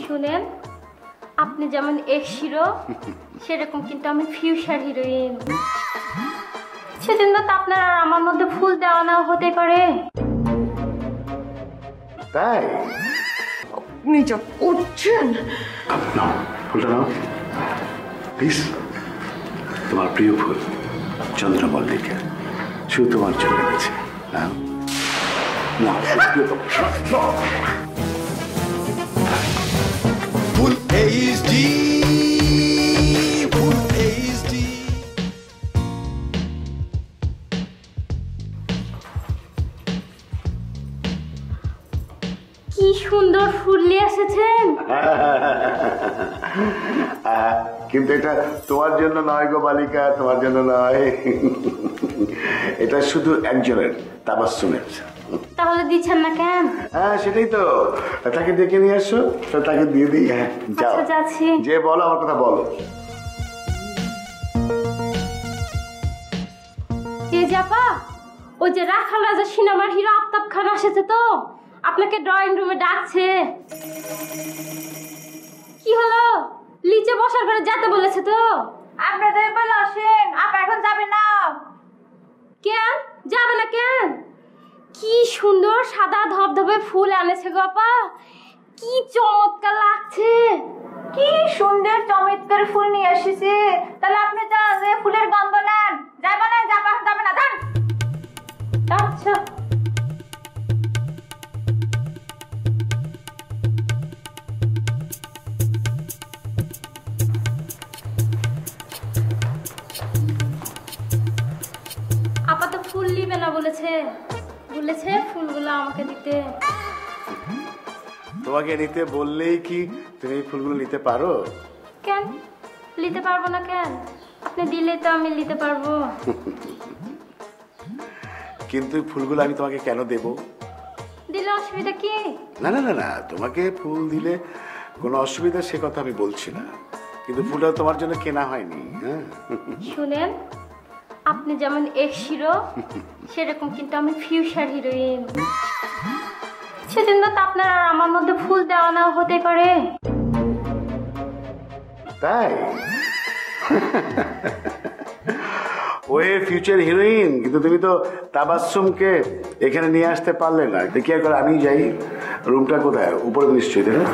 শুনেন, আপনি যেমন এক্স হিরো সেরকম কিন্তু আমি ফিউচার হিরোইন। সেজন্য তো আপনার আর আমার মধ্যে ফুল দেওয়া নাও হতে পারে। তাই আপনি যা করছেন। ফুলটা নাও প্লিজ। তোমার প্রিয় ফুল চন্দ্রমল্লিকা শুধু তোমার জন্য এনেছে। Full HD, full HD. কি সুন্দর ফুল নিয়ে এসেছেন। কিন্তু এটা তোমার জন্য নয় গো বালিকা, তোমার জন্য নয়। এটা শুধু একজনের, তাবাসসুমের। তাহলে দিচ্ছেন না কেন? হ্যাঁ সেটাই তো, তাকে ডেকে নিয়ে আসো, তাকে দিয়ে দিই। হ্যাঁ যাও, যাচ্ছি। যে বলো আমার কথা বলো। এই জাপা, ওই যে রাখাল রাজা সিনেমার হিরো আফতাব খান এসেছে তো, আপনাকে ড্রয়িং রুমে ডাকছে। কি হলো? নিচে বসার ঘরে যেতে বলেছে তো। আপনি যাই বলে আসেন, আপা এখন যাবে না। কেন যাবে না কেন? কি সুন্দর সাদা ধবধবে ফুল আনেছে গো আপা, কি চমৎকার লাগছে। কি সুন্দর চমৎকার ফুল নিয়ে এসেছে। তাহলে আপনি যান, যে ফুলের গন্ধ নেন। যাবে না, যাবে না, যান। আচ্ছা। আপা তো ফুল নিবে না বলেছে, ফুলগুলো আমাকে দিতে। তোমাকে নিতে বললেই কি তুমি এই ফুলগুলো নিতে পারো? কেন নিতে পারবো না? কেন? আপনি দিলে তো আমি নিতে পারবো। কিন্তু ফুলগুলো আমি তোমাকে কেন দেব? দিলে অসুবিধা কি? না না না না, তোমাকে ফুল দিলে কোনো অসুবিধা সে কথা আমি বলছি না, কিন্তু ফুলটা তোমার জন্য কেনা হয়নি। হ্যাঁ শুনেন, আপনি যেমন এক্স হিরো সেরকম কিন্তু আমি ফিউচার হিরোইন। সেজন্য তো আপনার আর আমার মধ্যে ফুল দেওয়া নাও হতে পারে। তাই ওয়ে ফিউচার হিরোইন, কিন্তু তুমি তো তাবাসসুমকে এখানে নিয়ে আসতে পারলে না। কি আর করে, আমি যাই। রুমটা কোথায়? উপরে নিশ্চয়ই, তাই না?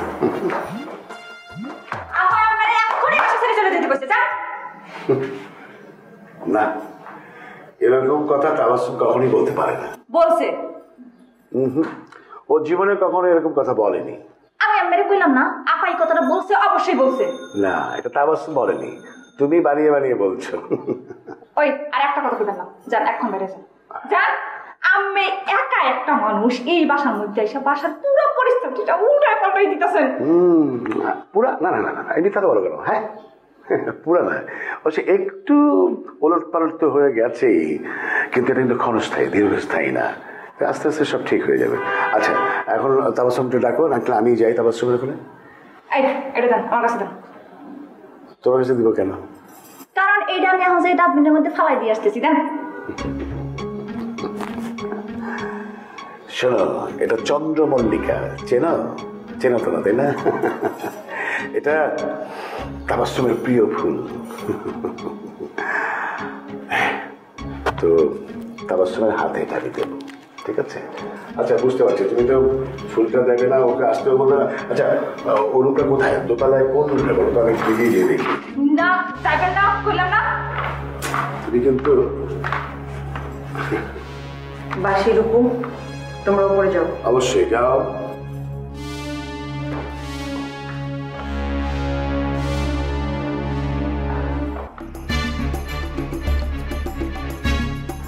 না, এরকম কথা তাবাসসুম কখনই বলতে পারে না। বলছে। ও জীবনে কখনো এরকম কথা বলেনি। আমি আম্মারে কইলাম না, আপা এই কথাটা বলছে, অবশ্যই বলছে। না, এটা তাবাসসুম বলেনি, তুমি বানিয়ে বানিয়ে বলছো। ওই আর একটা কথা কইবেন না, যান এখন বেরিয়ে যান। যান, আমি একা একটা মানুষ এই বাসার মধ্যে এসে বাসার পুরো পরিস্থিতিটা উল্টায় পাল্টাই দিতেছেন। পুরা না না না না, এমনি কথা বলো কেন? হ্যাঁ পুরা না, অবশ্য একটু ওলট পালট তো হয়ে গেছে, কিন্তু এটা কিন্তু ক্ষণস্থায়ী, দীর্ঘস্থায়ী না। আস্তে আস্তে সব ঠিক হয়ে যাবে। আচ্ছা এখন তাবাসসুমকে ডাকো, নাকি আমি যাই তাবাসসুমের ওখানে? এই এটা দেন, আমার কাছে দেন। তোমার কাছে দিব কেন? কারণ এইটা আমি এখন যে ডাস্টবিনের মধ্যে ফালাই দিয়ে আসতেছি। দেন। শোনো, এটা চন্দ্রমল্লিকা, চেনো? চেনো তো না, তাই না? এটা তাবাসসুমের প্রিয় ফুল। তো তাবাসসুমের হাতে এটা আমি দেবো, ঠিক আছে? আচ্ছা বুঝতে পারছি, তুমি তো ফুলটা দেবে না, ওকে আসতেও বলবে না। আচ্ছা ও রুমটা কোথায়? দোতলায় কোন রুমটা বলো তো, আমি বেরিয়ে গিয়ে দেখি। না চাইবেন না, কইলাম না। তুমি কিন্তু বাসি রূপু, তোমরা উপরে যাও। অবশ্যই যাও।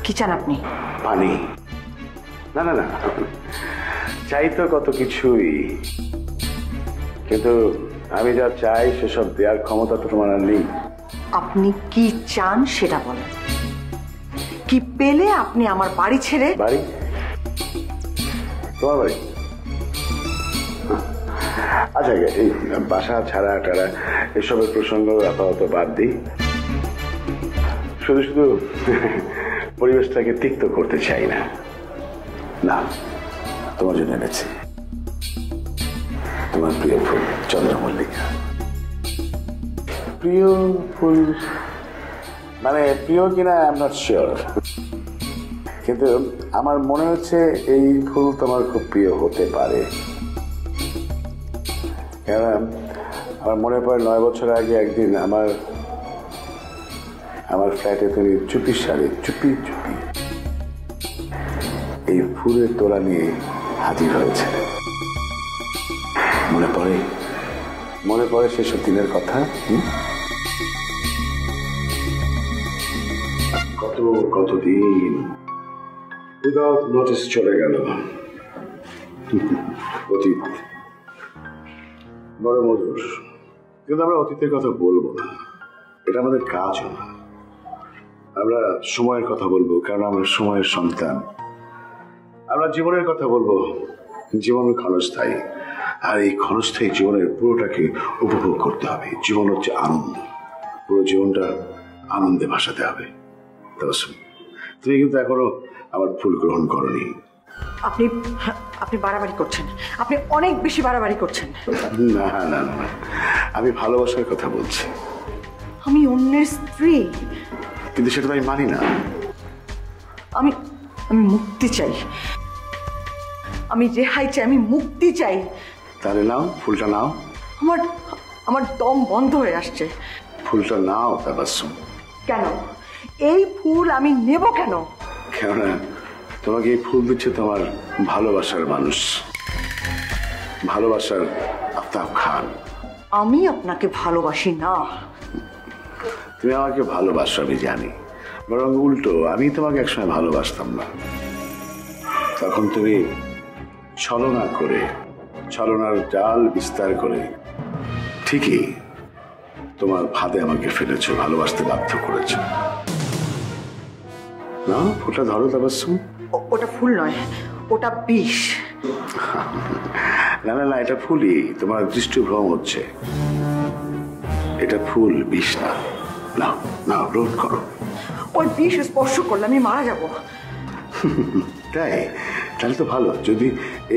কি চান আপনি? পানি? না না না, চাই তো কত কিছুই, কিন্তু আমি যা চাই সেসব দেওয়ার ক্ষমতা তো তোমার আর নেই। আপনি কি চান সেটা বলেন। কি পেলে আপনি আমার বাড়ি ছেড়ে? বাড়ি? তোমার বাড়ি? আচ্ছা এই বাসা ছাড়া টাড়া এসবের প্রসঙ্গ আপাতত বাদ দিই, শুধু শুধু পরিবেশটাকে তিক্ত করতে চাই না। না, তোমার জন্য এনেছি। তোমার প্রিয় ফুল চন্দ্রমল্লিকা। প্রিয় ফুল মানে প্রিয় কিনা আই এম নট শিওর, কিন্তু আমার মনে হচ্ছে এই ফুল তোমার খুব প্রিয় হতে পারে। কারণ আমার মনে পড়ে 9 বছর আগে একদিন আমার ফ্ল্যাটে তুমি চুপি এই ফুলের তোড়া নিয়ে হাজির হয়েছে। মনে পড়ে সেসব দিনের কথা। কতদিন উইদাউট নোটিস চলে গেল। অতীত বড় মধুর, কিন্তু আমরা অতীতের কথা বলবো না, এটা আমাদের কাজও না। আমরা সময়ের কথা বলবো, কারণ আমরা সময়ের সন্তান। আমরা জীবনের কথা বলবো, জীবন ক্ষণস্থায়ী, আর এই ক্ষণস্থায়ী জীবনের পুরোটাকে উপভোগ করতে হবে। জীবন হচ্ছে আনন্দ, পুরো জীবনটা আনন্দে ভাসাতে হবে। তুমি কিন্তু এখনো আমার ফুল গ্রহণ করনি। আপনি বাড়াবাড়ি করছেন, আপনি অনেক বেশি বাড়াবাড়ি করছেন। না না না, আমি ভালোবাসার কথা বলছি। আমি অন্যের স্ত্রী, কিন্তু সেটা তো আমি মানি না। আমি মুক্তি চাই, আমি রেহাই চাই, আমি মুক্তি চাই। তাহলে নাও, ফুলটা নাও। আমার দম বন্ধ হয়ে আসছে। ফুলটা নাও তাবাসসুম। কেন এই ফুল আমি নেব কেন? কেননা তোমাকে এই ফুল দিচ্ছে তোমার ভালোবাসার মানুষ, ভালোবাসার আফতাব খান। আমি আপনাকে ভালোবাসি না। তুমি আমাকে ভালোবাসো আমি জানি, বরং উল্টো আমি তোমাকে একসময় ভালোবাসতাম না। তখন তুমি ছলনার জাল বিস্তার করে ঠিকই তোমার ফাঁদে আমাকে ফেলেছো, ভালোবাসতে বাধ্য করেছো। না, ফুলটা ধরো তাবাসসুম। ওটা ফুল নয়, ওটা বিষ। না না না, এটা ফুলই, তোমার দৃষ্টিভ্রম হচ্ছে। এটা ফুল, বিষ না। নাও নাও, গ্রহণ করো। ওই বিষ স্পর্শ করলে আমি মারা যাব। তাই? তাহলে তো ভালো। যদি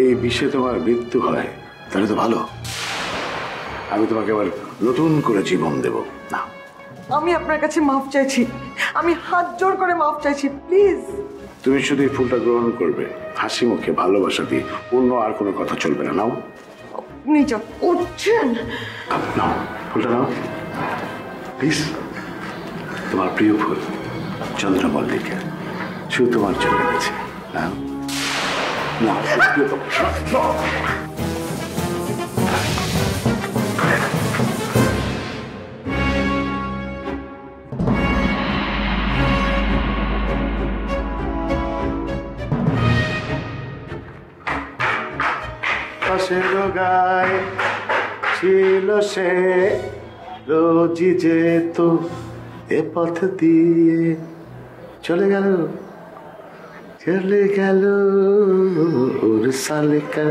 এই বিষে তোমার মৃত্যু হয় তাহলে তো ভালো। আমি তোমাকে আবার নতুন করে জীবন দেব। না, আমি আপনার কাছে মাফ চাইছি, আমি হাত জোড় করে মাফ চাইছি, প্লিজ। তুমি শুধু এই ফুলটা গ্রহণ করবে, হাসি মুখে, ভালোবাসা দিয়ে, অন্য আর কোনো কথা চলবে না। নাও। আপনি যা করছেন। নাও, ফুলটা নাও প্লিজ। তোমার প্রিয় ফুল চন্দ্রমল্লিকা শুধু তোমার জন্য গেছে। নাও নাও। পাশের গায়ে ছিল সে, রোজই যেত এ পথ দিয়ে, চলে গেল ওর সালেকা।